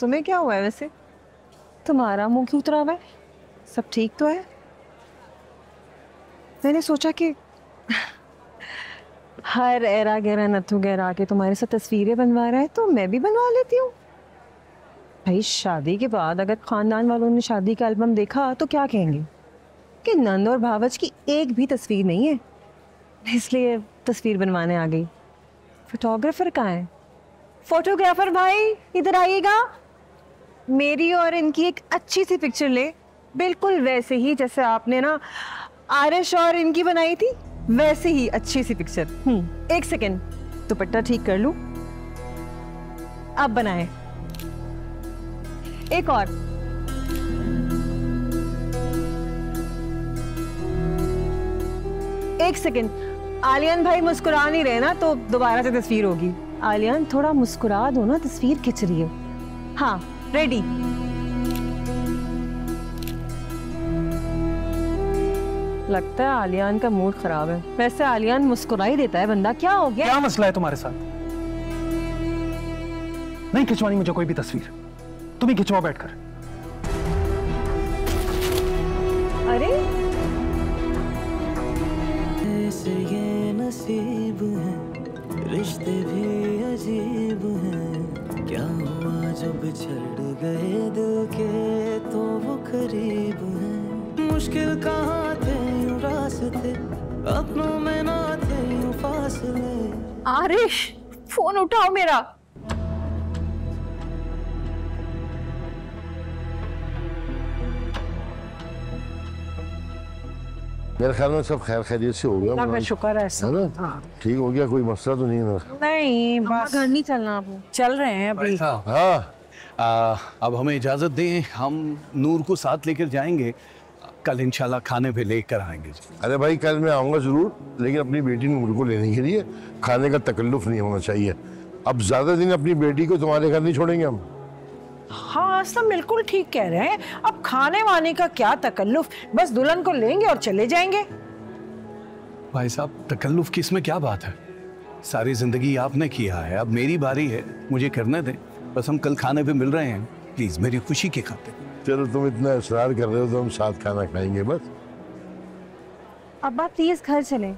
तुम्हें क्या हुआ है वैसे? तुम्हारा मुंह क्यों उतरा हुआ है? सब ठीक तो है? मैंने सोचा कि हर एरा गैरा नथु गैरा के तुम्हारे साथ तस्वीरें बनवा रहा है तो मैं भी बनवा लेती हूँ। भाई शादी के बाद अगर खानदान वालों ने शादी का एल्बम देखा तो क्या कहेंगे कि नंद और भावच की एक भी तस्वीर नहीं है, इसलिए तस्वीर बनवाने आ गई। फोटोग्राफर कहाँ है? फोटोग्राफर भाई इधर आइएगा, मेरी और इनकी एक अच्छी सी पिक्चर ले, बिल्कुल वैसे ही जैसे आपने ना आरिश और इनकी बनाई थी, वैसे ही अच्छी सी पिक्चर। एक सेकेंड, दुपट्टा ठीक कर लूं, अब बनाए। एक और, एक सेकेंड। आलियान भाई मुस्कुरा नहीं रहे ना तो दोबारा से तस्वीर होगी। आलियान थोड़ा मुस्कुरा दो ना, तस्वीर खिंच रही है। हाँ रेडी। लगता है आलियान का मूड खराब है। वैसे आलियान मुस्कुरा ही देता है बंदा, क्या हो गया? क्या मसला है तुम्हारे साथ? नहीं खिंचवानी मुझे कोई भी तस्वीर, तुम ही खिंचवाओ बैठकर। अरे ये नसीब है, रिश्ते भी अजीब हैं। क्या हुआ जब बिछड़ गए दिल के तो वो करीब हैं। मुश्किल कहाँ थे यूं रास्ते, अपनों में ना थे यूं फासले। आरिश फोन उठाओ मेरा। मेरे ख्याल में सब खैर खैरियत से हो गया। अल्लाह का शुक्र है है ना? ठीक हो गया, कोई मसला तो नहीं है ना? नहीं बस घर नहीं चलना आप? चल रहे हैं अभी। हाँ अब हमें इजाज़त दें, हम नूर को साथ लेकर जाएंगे। कल इंशाल्लाह खाने पे लेकर आएंगे। अरे भाई कल मैं आऊँगा ज़रूर, लेकिन अपनी बेटी नूर को लेने के लिए खाने का तकल्लुफ़ नहीं होना चाहिए। अब ज़्यादा दिन अपनी बेटी को तुम्हारे घर नहीं छोड़ेंगे हम। हाँ सब बिल्कुल ठीक कह रहे हैं। अब खाने वाने का क्या तकल्लुफ, बस दुल्हन को लेंगे और चले जाएंगे। भाई साहब तकल्लुफ की इसमें क्या बात है? सारी जिंदगी आपने किया है, अब मेरी बारी है, मुझे करने दें। बस हम कल खाने पे मिल रहे हैं, प्लीज मेरी खुशी की खातिर। चलो तुम इतना इसरार कर रहे हो तो हम साथ खाना खाएंगे बस। अब्बा प्लीज घर चले,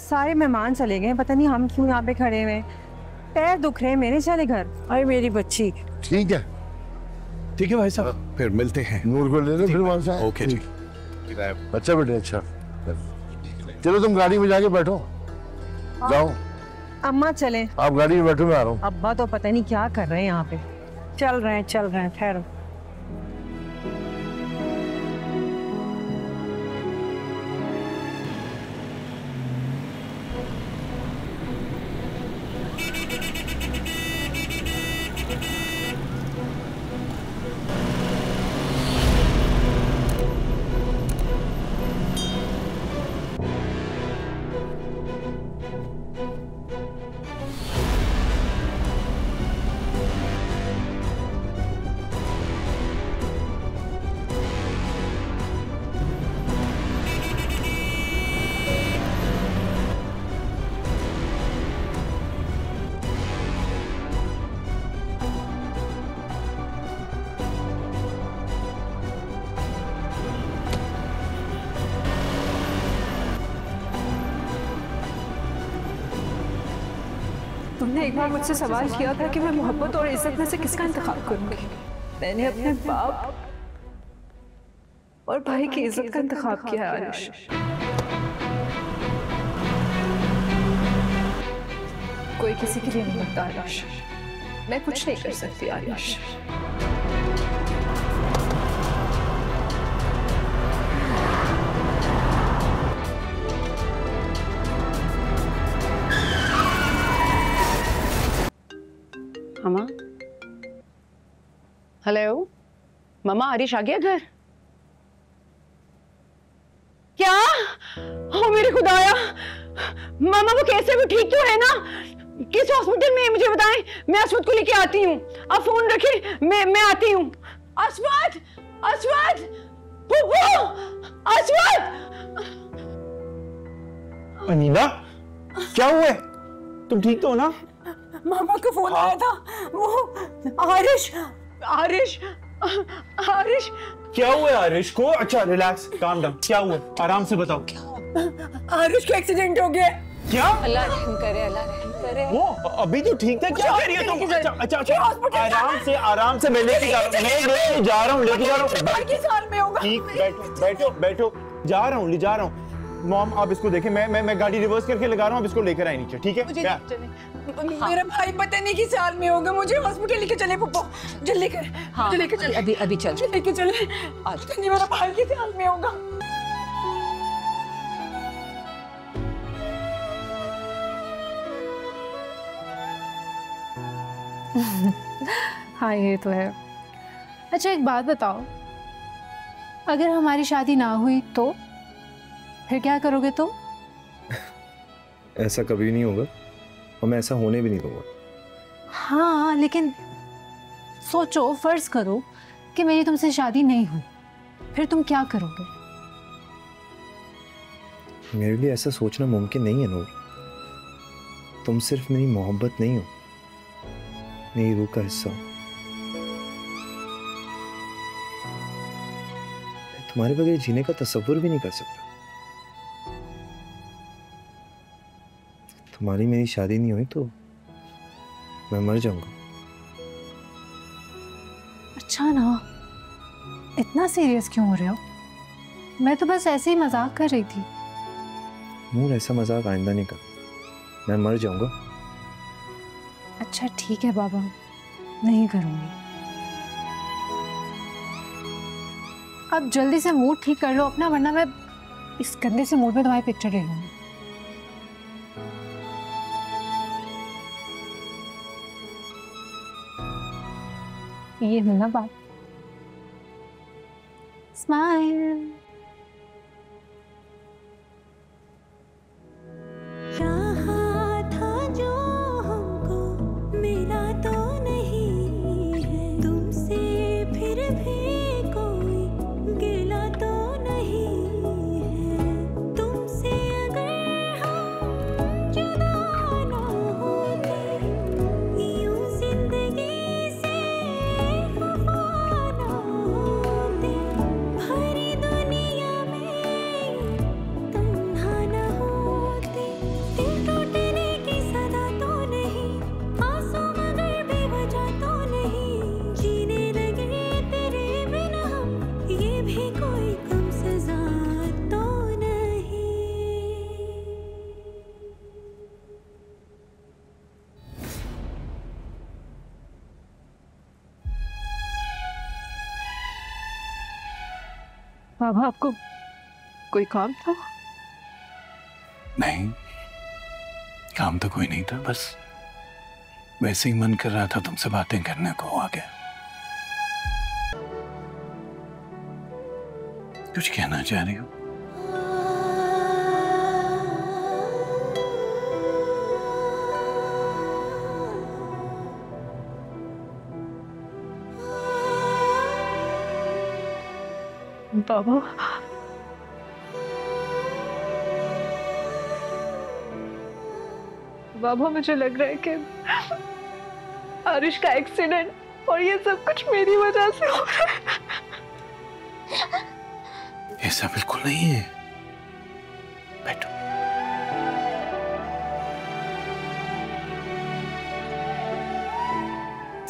सारे मेहमान चले गए, पता नहीं हम क्यों यहाँ पे खड़े हुए। पैर दुख रहे हैं मेरे, चले घर। अरे मेरी बच्ची। ठीक है ठीक है भाई साहब, फिर मिलते हैं। नूर को ले लो फिर वहां से। ओके जी। अच्छा बेटे अच्छा, चलो तुम गाड़ी में जाके बैठो, जाओ। अम्मा चले। आप गाड़ी में बैठो, मैं आ रहा हूँ। अब्बा तो पता नहीं क्या कर रहे हैं यहाँ पे। चल रहे हैं ठहरो। तुमने एक बार मुझसे सवाल किया था कि मैं मोहब्बत और इज्जत में से किसका इंतखाब करूंगी। मैंने अपने बाप और भाई की इज्जत का इंतखाब किया है आरिश। कोई किसी के लिए नहीं मरता आरिश, मैं कुछ नहीं कर सकती आरिश। मामा, हेलो मामा, आरिश आ गया घर? क्या? ओ मेरे खुदाया, मामा वो कैसे, वो ठीक तो है ना? किस हॉस्पिटल में है मुझे बताएं, मैं अस्वद को लेके आती हूँ। आप फोन रखें, मैं आती हूँ। Aswad, Aswad, पुप्पू, Aswad. अनीला, क्या हुआ है? तुम ठीक तो हो ना? मामा का फोन आया था, वो आरिश आरिश, आरिश क्या हुआ है आरिश को? अच्छा रिलैक्स, काम डाउन। क्या हुआ, आराम से बताओ। आरिश का एक्सीडेंट हो गया। क्या? अल्लाह रहम करे, अल्लाह रहम करे। वो अभी तो ठीक था, क्या कह रही है तुम? अच्छा अच्छा आराम से मैं लेके जा रहा हूँ, लेके जा रहा हूँ। ठीक, बैठो बैठो बैठो, जा रहा हूँ, ले जा रहा हूँ। मॉम आप इसको देखें, मैं गाड़ी रिवर्स करके लगा रहा हूँ, अब इसको लेकर आए नीचे, ठीक है? मेरा भाई पता नहीं किस हाल में होगा, मुझे हॉस्पिटल लेके चले पप्पू, जल्दी कर। हाँ, लेके चले, अभी चल, लेके चले। आज नहीं मेरा भाई किस हाल में होगा। हाँ ये तो है। अच्छा एक बात बताओ, अगर हमारी शादी ना हुई तो फिर क्या करोगे तुम? ऐसा कभी नहीं होगा और मैं ऐसा होने भी नहीं दूंगा। हाँ लेकिन सोचो, फर्ज करो कि मेरी तुमसे शादी नहीं हुई, फिर तुम क्या करोगे? मेरे लिए ऐसा सोचना मुमकिन नहीं है नूर। तुम सिर्फ मेरी मोहब्बत नहीं हो, मेरी रूह का हिस्सा हो। तुम्हारे बगैर जीने का तसव्वुर भी नहीं कर सकता। तुम्हारी मेरी शादी नहीं हुई तो मैं मर जाऊंगा। अच्छा ना, इतना सीरियस क्यों हो रहे हो? मैं तो बस ऐसे ही मजाक कर रही थी। नूर ऐसा मजाक आइंदा नहीं कर, मैं मर जाऊंगा। अच्छा ठीक है बाबा, नहीं करूंगी। अब जल्दी से मूड ठीक कर लो अपना, वरना मैं इस गंदे से मूड में तुम्हारी पिक्चर ले लूंगी। ये है ना बात, स्माइल। बाबा आपको कोई काम था? नहीं, काम तो कोई नहीं था, बस वैसे ही मन कर रहा था तुमसे बातें करने को, आ गया। कुछ कहना चाह रही हो? बाबा बाबा मुझे लग रहा है कि आरिश का एक्सीडेंट और ये सब कुछ मेरी वजह से हो रहा है। ऐसा बिल्कुल नहीं है, बैठो।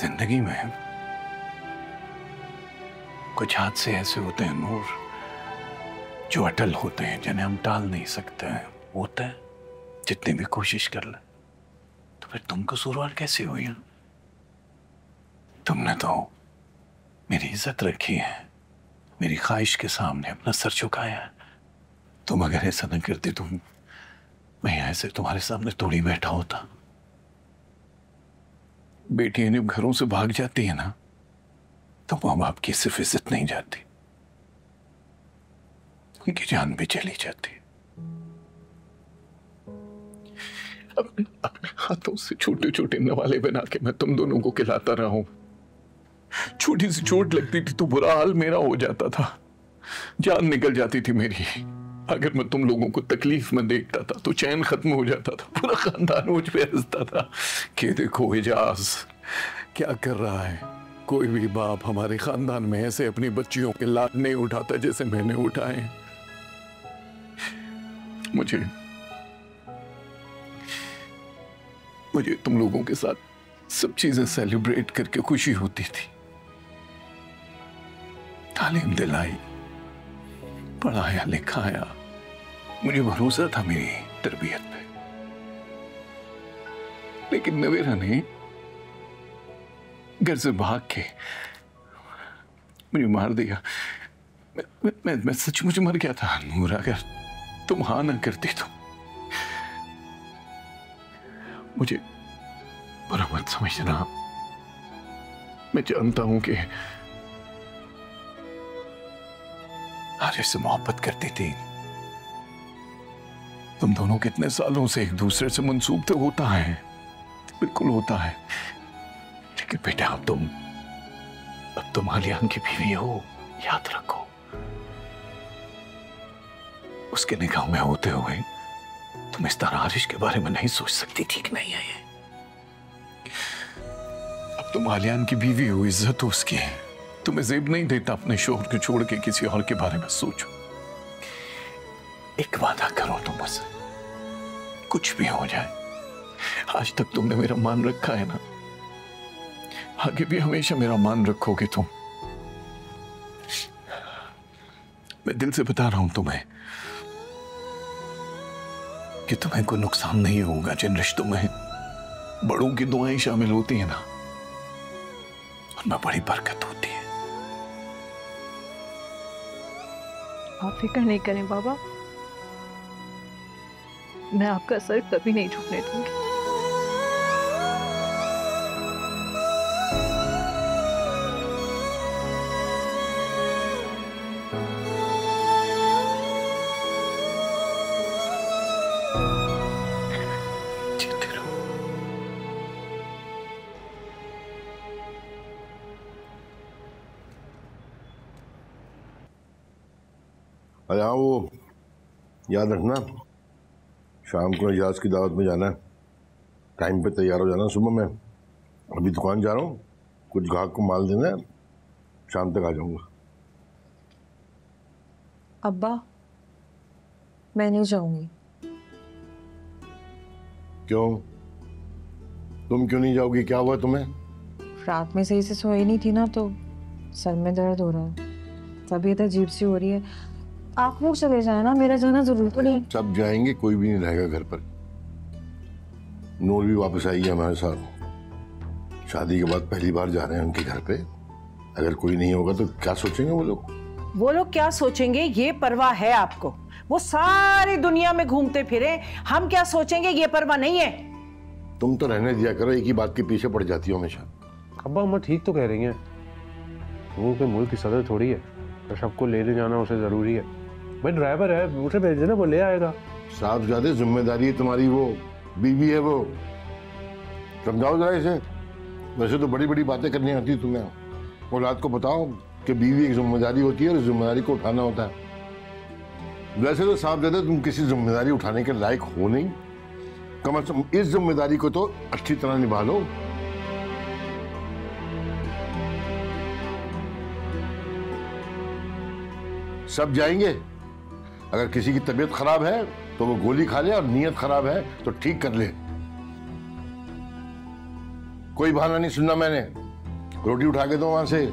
जिंदगी में कुछ हादसे ऐसे होते हैं नूर, जो अटल होते हैं, जिन्हें हम टाल नहीं सकते हैं। होता है, जितनी भी कोशिश कर ले। तो फिर तुम कसूरवार कैसे हो यहाँ? तुमने तो मेरी इज्जत रखी है, मेरी ख्वाहिश के सामने अपना सर झुकाया है। तुम अगर ऐसा न करती तो मैं ऐसे तुम्हारे सामने थोड़ी बैठा होता। बेटियां जब घरों से भाग जाती है ना, तो माँ बाप की सिर्फ इज्जत नहीं जाती, उनकी जान भी चली जाती है। अपने हाथों से छोटे छोटे नवाले बना के मैं तुम दोनों को खिलाता रहा हूं। छोटी सी चोट लगती थी तो बुरा हाल मेरा हो जाता था, जान निकल जाती थी मेरी। अगर मैं तुम लोगों को तकलीफ में देखता था तो चैन खत्म हो जाता था, पूरा खानदान मुझ पे हंसता था कि देखो एजाज क्या कर रहा है। कोई भी बाप हमारे खानदान में ऐसे अपनी बच्चियों के लाड नहीं उठाता जैसे मैंने उठाए हैं। मुझे तुम लोगों के साथ सब चीजें सेलिब्रेट करके खुशी होती थी। तालीम दिलाई, पढ़ाया लिखाया, मुझे भरोसा था मेरी तरबियत पे। लेकिन नवेरा ने घर से भाग के मुझे मार दिया। मैं सचमुच मर गया था नूर, अगर तुम हाँ ना करती तो। मुझे बुरा मत समझना, मैं जानता हूं कि आरिफ से मोहब्बत करती थी। तुम दोनों कितने सालों से एक दूसरे से मंसूब तो होता है, बिल्कुल होता है। लेकिन बेटा अब तुम आलियान की बीवी हो, याद रखो। उसके निगाह में होते हुए तुम इस तरह आरिश के बारे में नहीं सोच सकती, ठीक नहीं है ये। अब तुम आलियान की बीवी हो, इज्जत हो उसकी। तुम्हें ज़ेब नहीं देता अपने शोहर को छोड़ के किसी और के बारे में सोचो। एक वादा करो तुम बस, कुछ भी हो जाए, आज तक तुमने मेरा मान रखा है ना, आगे भी हमेशा मेरा मान रखोगे तुम। मैं दिल से बता रहा हूं तुम्हें कि तुम्हें कोई नुकसान नहीं होगा। जिन रिश्तों में बड़ों की दुआएं शामिल होती है ना, उनमें बड़ी बरकत होती है। आप फिक्र नहीं करें बाबा, मैं आपका सर कभी नहीं झुकने दूंगी। अरे हाँ, वो याद रखना शाम को इजाज़ की दावत में जाना है, टाइम पे तैयार हो जाना। सुबह मैं अभी दुकान जा रहा हूँ, कुछ ग्राहक को माल देना है, शाम तक आ जाऊँगा। अब्बा मैं नहीं जाऊंगी। क्यों? तुम क्यों नहीं जाओगी? क्या हुआ तुम्हें? रात में सही से सोई नहीं थी ना, तो सर में दर्द हो रहा है, तबीयत अजीब सी हो रही है। आप लोग चले जाए ना, मेरा जाना जरूर तो नहीं। सब जाएंगे, कोई भी नहीं रहेगा घर पर। नूर भी वापस आई है हमारे साथ, शादी के बाद पहली बार जा रहे हैं उनके घर पे। अगर कोई नहीं होगा तो क्या सोचेंगे वो लोग? वो लोग क्या सोचेंगे ये परवाह है आपको? वो सारी दुनिया में घूमते फिरे, हम क्या सोचेंगे ये परवाह नहीं है। तुम तो रहने दिया करो, एक ही बात के पीछे पड़ जाती हो हमेशा। अब्बा अम्मा ठीक तो कह रही हैं, वो कोई मुल्क की सदर थोड़ी है, तो सबको लेने जाना उसे जरूरी है। भाई ड्राइवर है, उसे भेज देना, वो ले आएगा। साहब ज्यादा जिम्मेदारी है तुम्हारी, वो बीवी है, वो समझाओ जरा इसे। वैसे तो बड़ी बड़ी बातें करनी आती है तुम्हें। औलाद को बताओ कि बीवी एक जिम्मेदारी होती है और जिम्मेदारी को उठाना होता है। वैसे तो साहब ज्यादा तुम किसी जिम्मेदारी उठाने के लायक हो नहीं, कम से कम इस जिम्मेदारी को तो अच्छी तरह निभा लो। सब जाएंगे, अगर किसी की तबीयत खराब है तो वो गोली खा ले, और नीयत खराब है तो ठीक कर ले। कोई बहाना नहीं सुनना मैंने। रोटी उठा के दो वहां से।